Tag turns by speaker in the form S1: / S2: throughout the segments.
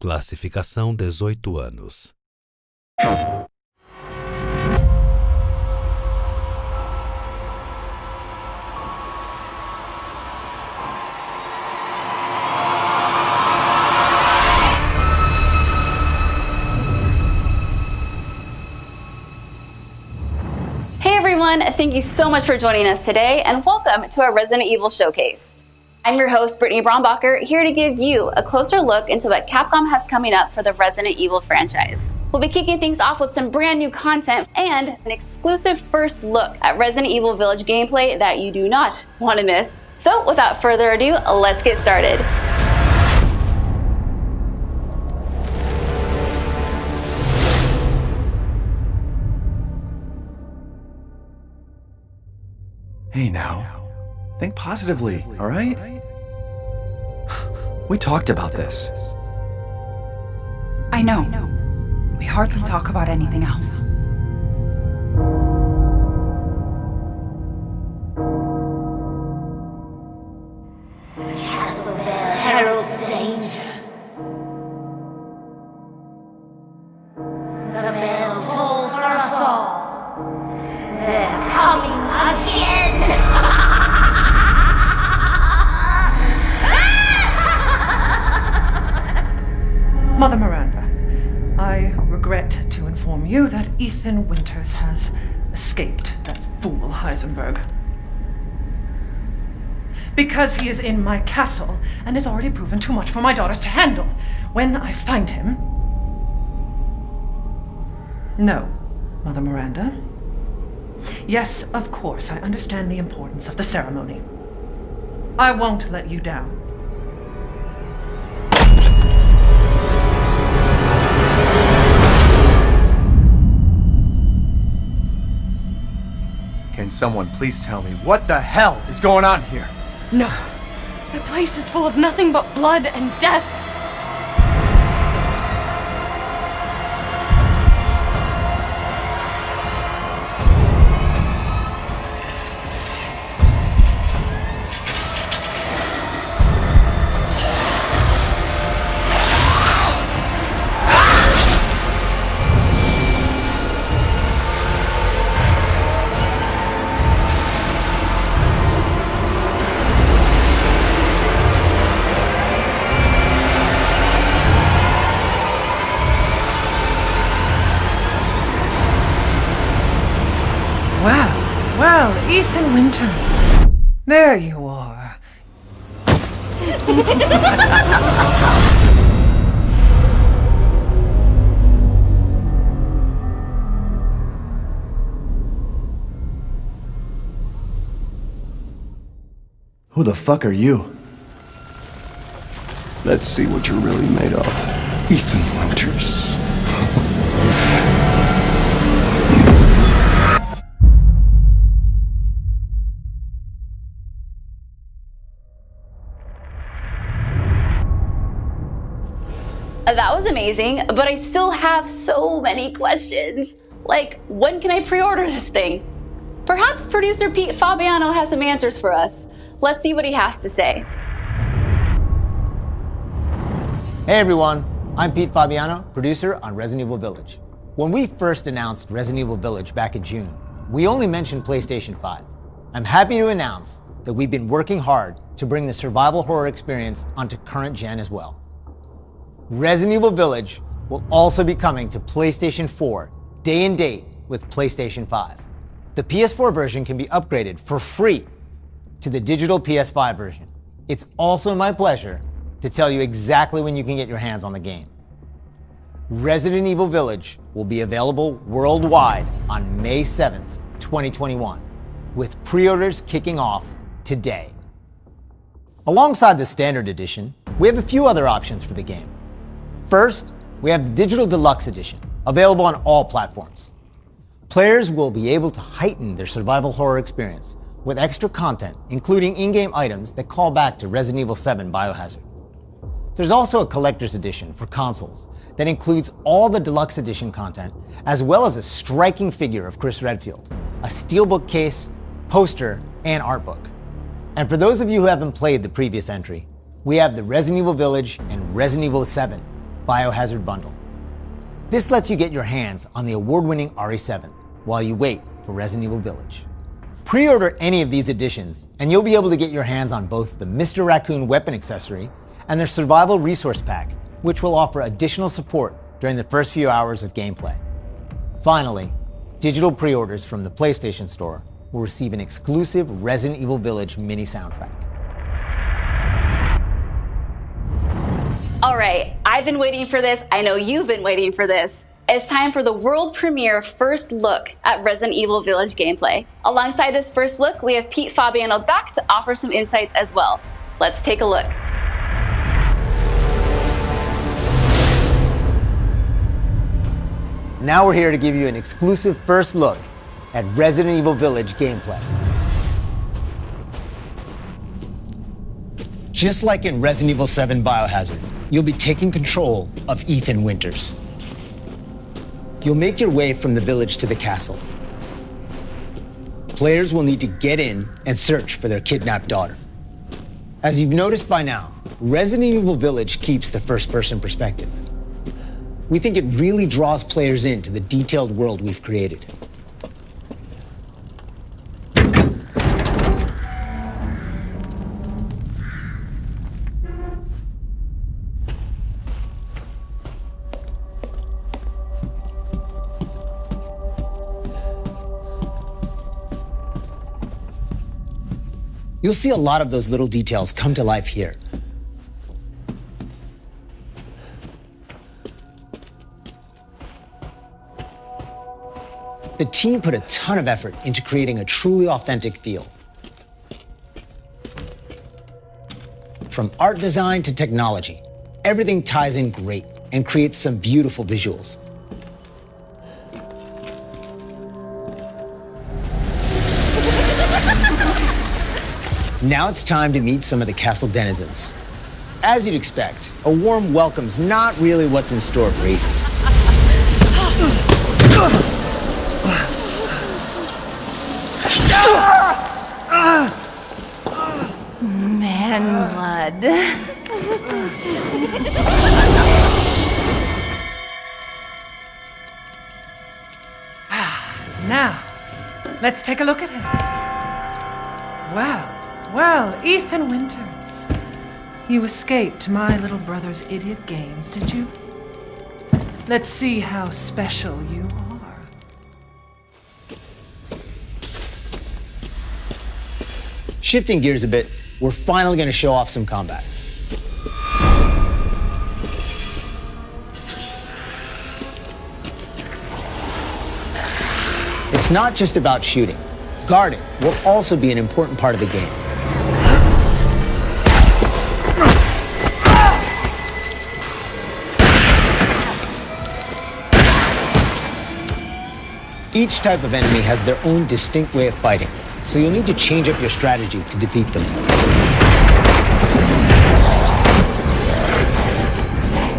S1: Classificação 18 anos.
S2: Hey everyone, thank you so much for joining us today and welcome to our Resident Evil Showcase. I'm your host, Brittany Brombacher, here to give you a closer look into what Capcom has coming up for the Resident Evil franchise. We'll be kicking things off with some brand new content and an exclusive first look at Resident Evil Village gameplay that you do not want to miss. So without further ado, let's get started.
S3: Hey now, think positively, all right? We talked about this.
S4: I know. We hardly talk about anything else.
S5: The castle bell heralds danger. The bell tolls for us all. They're coming again!
S6: Mother Miranda, I regret to inform you that Ethan Winters has escaped that fool Heisenberg. Because he is in my castle and has already proven too much for my daughters to handle. When I find him... No, Mother Miranda. Yes, of course, I understand the importance of the ceremony. I won't let you down.
S3: Can someone please tell me what the hell is going on here?
S7: No. The place is full of nothing but blood and death.
S6: Well, Ethan Winters. There you are.
S3: Who the fuck are you?
S8: Let's see what you're really made of, Ethan Winters.
S2: That was amazing, but I still have so many questions. Like, when can I pre-order this thing? Perhaps producer Pete Fabiano has some answers for us. Let's see what he has to say.
S9: Hey everyone, I'm Pete Fabiano, producer on Resident Evil Village. When we first announced Resident Evil Village back in June, we only mentioned PlayStation 5. I'm happy to announce that we've been working hard to bring the survival horror experience onto current gen as well. Resident Evil Village will also be coming to PlayStation 4 day and date with PlayStation 5. The PS4 version can be upgraded for free to the digital PS5 version. It's also my pleasure to tell you exactly when you can get your hands on the game. Resident Evil Village will be available worldwide on May 7th, 2021, with pre-orders kicking off today. Alongside the standard edition, we have a few other options for the game. First, we have the Digital Deluxe Edition, available on all platforms. Players will be able to heighten their survival horror experience with extra content, including in-game items that call back to Resident Evil 7 Biohazard. There's also a Collector's Edition for consoles that includes all the Deluxe Edition content, as well as a striking figure of Chris Redfield, a steelbook case, poster, and art book. And for those of you who haven't played the previous entry, we have the Resident Evil Village and Resident Evil 7 Biohazard Bundle. This lets you get your hands on the award-winning RE7 while you wait for Resident Evil Village. Pre-order any of these editions, and you'll be able to get your hands on both the Mr. Raccoon weapon accessory and their Survival Resource Pack, which will offer additional support during the first few hours of gameplay. Finally, digital pre-orders from the PlayStation Store will receive an exclusive Resident Evil Village mini soundtrack.
S2: All right, I've been waiting for this. I know you've been waiting for this. It's time for the world premiere first look at Resident Evil Village gameplay. Alongside this first look, we have Pete Fabiano back to offer some insights as well. Let's take a look.
S9: Now we're here to give you an exclusive first look at Resident Evil Village gameplay. Just like in Resident Evil 7 Biohazard, you'll be taking control of Ethan Winters. You'll make your way from the village to the castle. Players will need to get in and search for their kidnapped daughter. As you've noticed by now, Resident Evil Village keeps the first-person perspective. We think it really draws players into the detailed world we've created. You'll see a lot of those little details come to life here. The team put a ton of effort into creating a truly authentic feel. From art design to technology, everything ties in great and creates some beautiful visuals. Now it's time to meet some of the castle denizens. As you'd expect, a warm welcome's not really what's in store for Ethan.
S7: Man blood.
S6: Now, let's take a look at him. Well, Ethan Winters. You escaped my little brother's idiot games, did you? Let's see how special you are.
S9: Shifting gears a bit, we're finally going to show off some combat. It's not just about shooting. Guarding will also be an important part of the game. Each type of enemy has their own distinct way of fighting, so you'll need to change up your strategy to defeat them.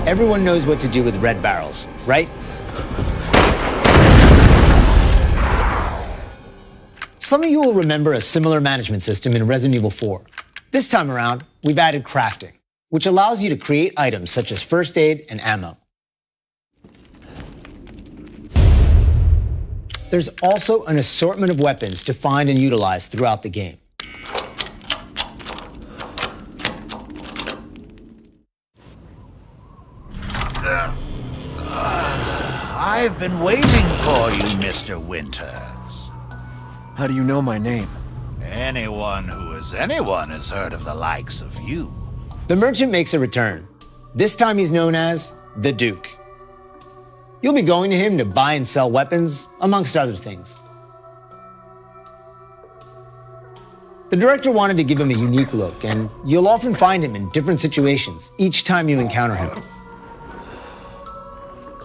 S9: Everyone knows what to do with red barrels, right? Some of you will remember a similar management system in Resident Evil 4. This time around, we've added crafting, which allows you to create items such as first aid and ammo. There's also an assortment of weapons to find and utilize throughout the game.
S10: I've been waiting for you, Mr. Winters.
S3: How do you know my name?
S10: Anyone who is anyone has heard of the likes of you.
S9: The merchant makes a return. This time he's known as the Duke. You'll be going to him to buy and sell weapons, amongst other things. The director wanted to give him a unique look, and you'll often find him in different situations each time you encounter him.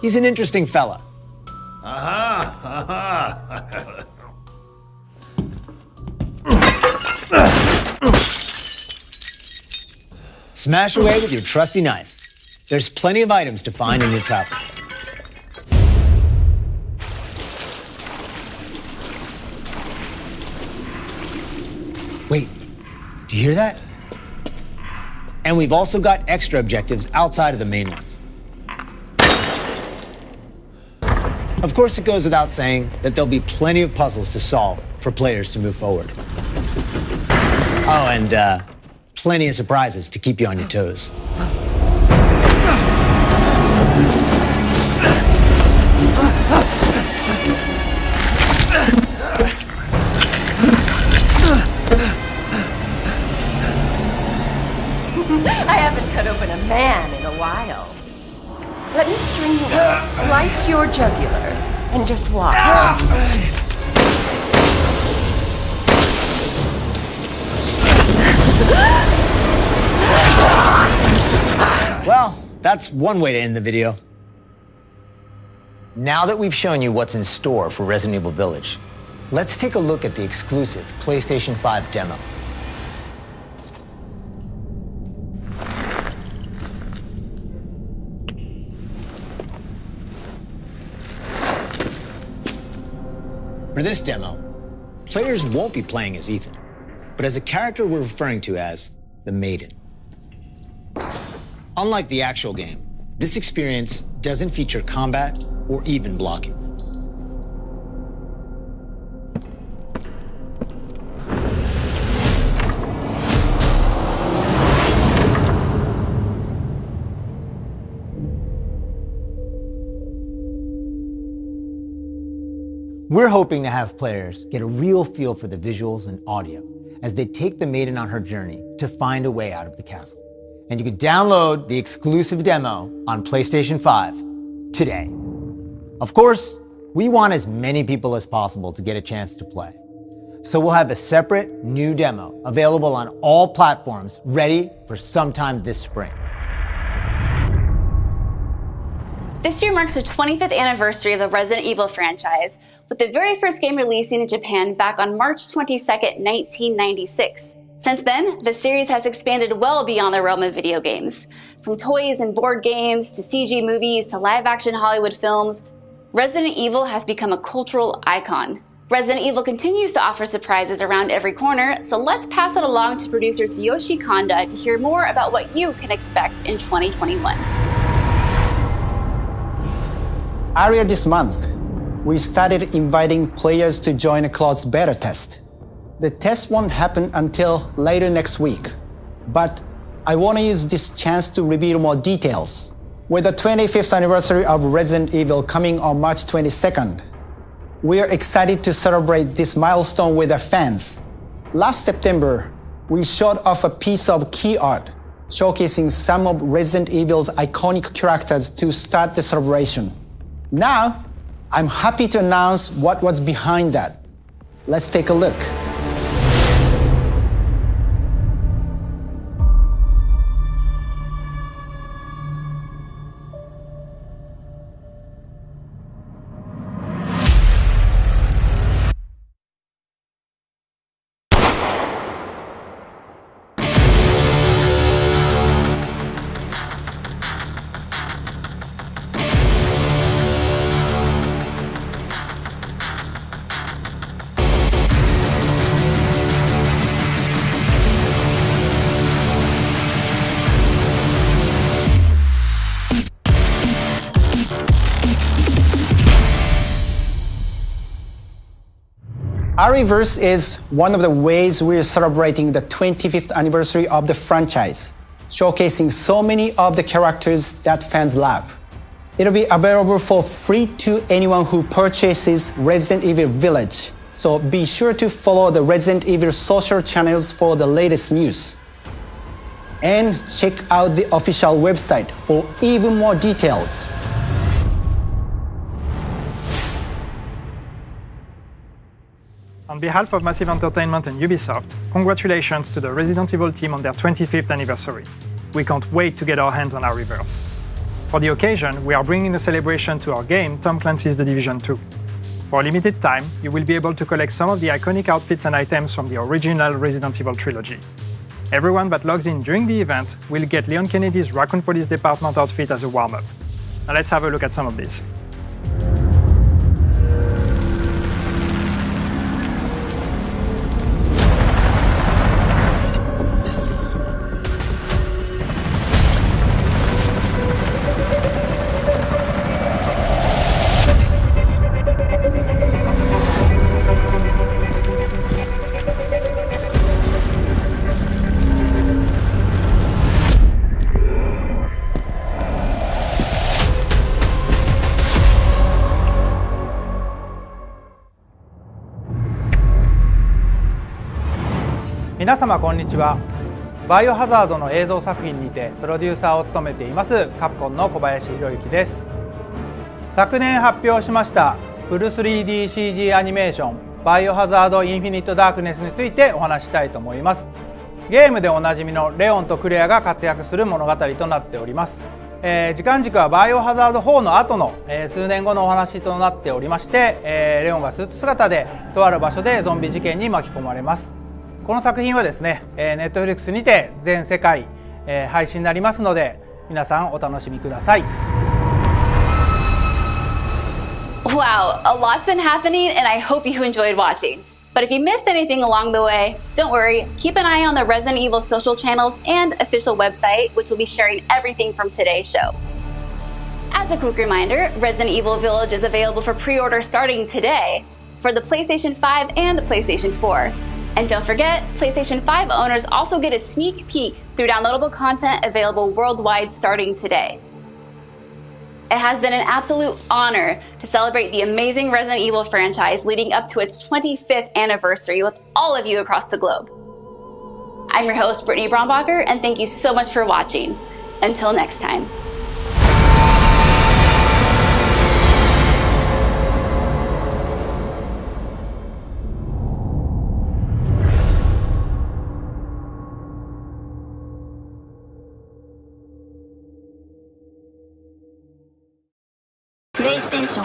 S9: He's an interesting fella. Smash away with your trusty knife. There's plenty of items to find in your travels. Wait, do you hear that? And we've also got extra objectives outside of the main ones. Of course, it goes without saying that there'll be plenty of puzzles to solve for players to move forward. Oh, and plenty of surprises to keep you on your toes.
S5: I haven't cut open a man in a while. Let me string you up, slice your jugular, and just watch.
S9: Well, that's one way to end the video. Now that we've shown you what's in store for Resident Evil Village, let's take a look at the exclusive PlayStation 5 demo. For this demo, players won't be playing as Ethan, but as a character we're referring to as the Maiden. Unlike the actual game, this experience doesn't feature combat or even blocking. We're hoping to have players get a real feel for the visuals and audio as they take the Maiden on her journey to find a way out of the castle. And you can download the exclusive demo on PlayStation 5 today. Of course, we want as many people as possible to get a chance to play. So we'll have a separate new demo available on all platforms ready for sometime this spring.
S2: This year marks the 25th anniversary of the Resident Evil franchise, with the very first game releasing in Japan back on March 22nd, 1996. Since then, the series has expanded well beyond the realm of video games. From toys and board games, to CG movies, to live-action Hollywood films, Resident Evil has become a cultural icon. Resident Evil continues to offer surprises around every corner, so let's pass it along to producer Tsuyoshi Kanda to hear more about what you can expect in 2021.
S11: Earlier this month, we started inviting players to join a closed beta test. The test won't happen until later next week, but I want to use this chance to reveal more details. With the 25th anniversary of Resident Evil coming on March 22nd, we are excited to celebrate this milestone with our fans. Last September, we showed off a piece of key art showcasing some of Resident Evil's iconic characters to start the celebration. Now, I'm happy to announce what was behind that. Let's take a look. Ariverse is one of the ways we're celebrating the 25th anniversary of the franchise, showcasing so many of the characters that fans love. It'll be available for free to anyone who purchases Resident Evil Village, so be sure to follow the Resident Evil social channels for the latest news. And check out the official website for even more details.
S12: On behalf of Massive Entertainment and Ubisoft, congratulations to the Resident Evil team on their 25th anniversary. We can't wait to get our hands on our Ariverse. For the occasion, we are bringing a celebration to our game, Tom Clancy's The Division 2. For a limited time, you will be able to collect some of the iconic outfits and items from the original Resident Evil trilogy. Everyone that logs in during the event will get Leon Kennedy's Raccoon Police Department outfit as a warm-up. Now let's have a look at some of these.
S13: 皆様こんにちは。バイオハザードの映像作品にてプロデューサーを務めていますカプコンの小林博之です。昨年発表しましたフル 3DCG アニメーションバイオハザードインフィニットダークネスについてお話ししたいと思います。ゲームでおなじみのレオンとクレアが活躍する物語となっております。時間軸はバイオハザード4の後の、数年後のお話となっておりまして、レオンがスーツ姿でとある場所でゾンビ事件に巻き込まれます。この作品はですね、Netflix にて全世界、配信になりますので皆さんお楽しみください。
S2: Wow, a lot's been happening and I hope you enjoyed watching. But if you missed anything along the way, don't worry, keep an eye on the Resident Evil social channels and official website, which will be sharing everything from today's show. As a quick reminder, Resident Evil Village is available for pre-order starting today for the PlayStation 5 and PlayStation 4. And don't forget, PlayStation 5 owners also get a sneak peek through downloadable content available worldwide starting today. It has been an absolute honor to celebrate the amazing Resident Evil franchise leading up to its 25th anniversary with all of you across the globe. I'm your host, Brittany Brombacher, and thank you so much for watching. Until next time.
S14: PlayStation